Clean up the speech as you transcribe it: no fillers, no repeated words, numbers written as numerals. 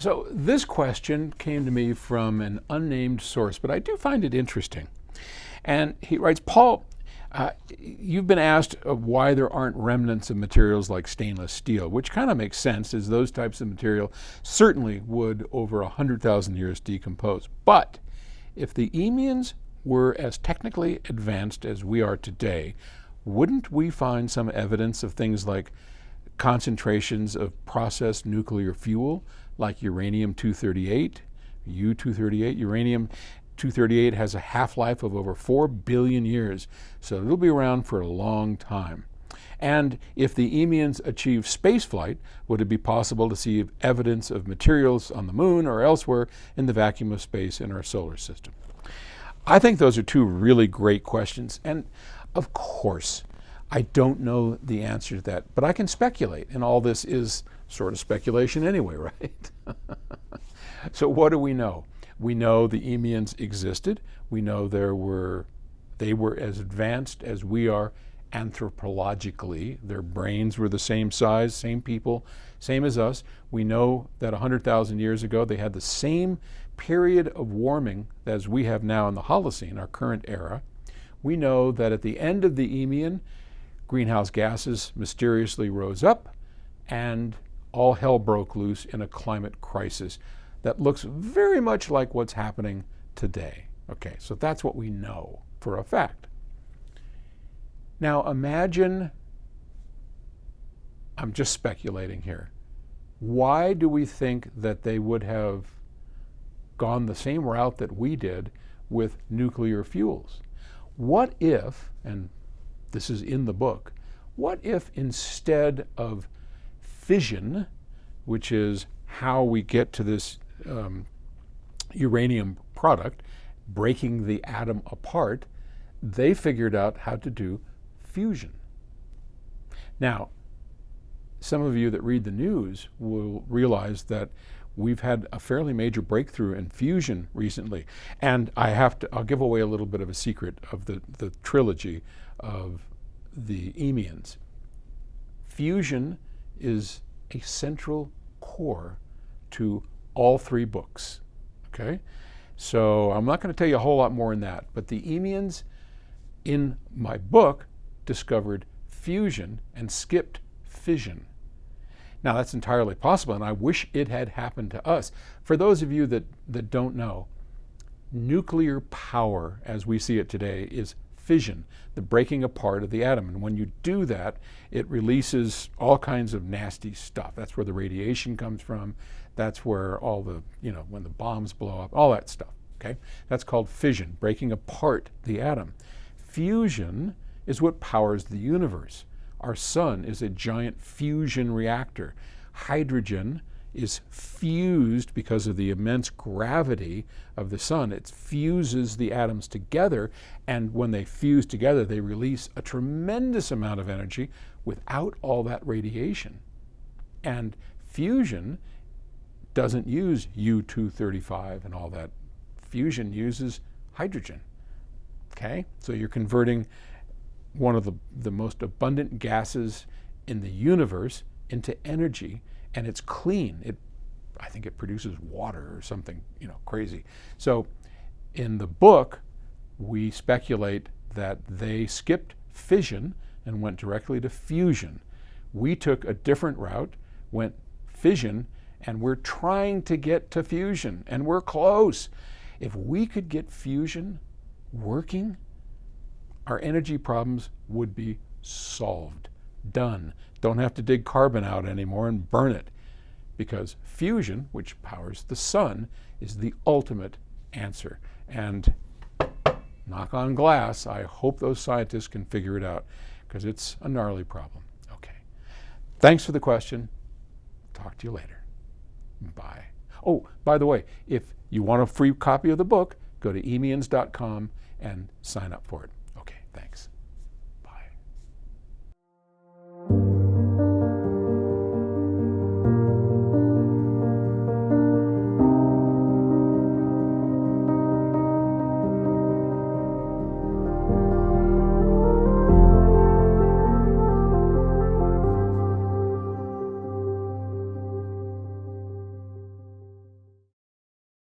So this question came to me from an unnamed source, but I do find it interesting. And he writes, Paul, you've been asked why there aren't remnants of materials like stainless steel, which kind of makes sense, as those types of material certainly would over 100,000 years decompose. But if the Eemians were as technically advanced as we are today, wouldn't we find some evidence of things like concentrations of processed nuclear fuel, like uranium-238, U-238? Uranium-238 has a half-life of over 4 billion years, so it'll be around for a long time. And if the Eemians achieved spaceflight, would it be possible to see evidence of materials on the moon or elsewhere in the vacuum of space in our solar system? I think those are two really great questions, and of course, I don't know the answer to that, but I can speculate, and all this is sort of speculation anyway, right? So what do we know? We know the Eemians existed. We know they were as advanced as we are anthropologically. Their brains were the same size, same people, same as us. We know that 100,000 years ago they had the same period of warming as we have now in the Holocene, our current era. We know that at the end of the Eemian, greenhouse gases mysteriously rose up and all hell broke loose in a climate crisis that looks very much like what's happening today. Okay, so that's what we know for a fact. Now imagine, I'm just speculating here, why do we think that they would have gone the same route that we did with nuclear fuels? What if, and this is in the book, what if instead of fission, which is how we get to this uranium product, breaking the atom apart, they figured out how to do fusion? Now, some of you that read the news will realize that we've had a fairly major breakthrough in fusion recently. And I'll give away a little bit of a secret of the trilogy of the Eemians. Fusion is a central core to all three books, okay? So I'm not going to tell you a whole lot more in that, but the Eemians in my book discovered fusion and skipped fission. Now that's entirely possible, and I wish it had happened to us. For those of you that don't know, nuclear power as we see it today is fission, the breaking apart of the atom. And when you do that, it releases all kinds of nasty stuff. That's where the radiation comes from. That's where all the, when the bombs blow up, all that stuff, okay? That's called fission, breaking apart the atom. Fusion is what powers the universe. Our sun is a giant fusion reactor. Hydrogen is fused because of the immense gravity of the sun. It fuses the atoms together, and when they fuse together, they release a tremendous amount of energy without all that radiation. And fusion doesn't use U-235 and all that. Fusion uses hydrogen, okay? So you're converting one of the most abundant gases in the universe into energy, and it's clean. I think it produces water or something, crazy. So in the book, we speculate that they skipped fission and went directly to fusion. We took a different route, went fission, and we're trying to get to fusion, and we're close. If we could get fusion working, our energy problems would be solved, done. Don't have to dig carbon out anymore and burn it, because fusion, which powers the sun, is the ultimate answer. And knock on glass, I hope those scientists can figure it out, because it's a gnarly problem. Okay. Thanks for the question. Talk to you later. Bye. Oh, by the way, if you want a free copy of the book, go to eemians.com and sign up for it.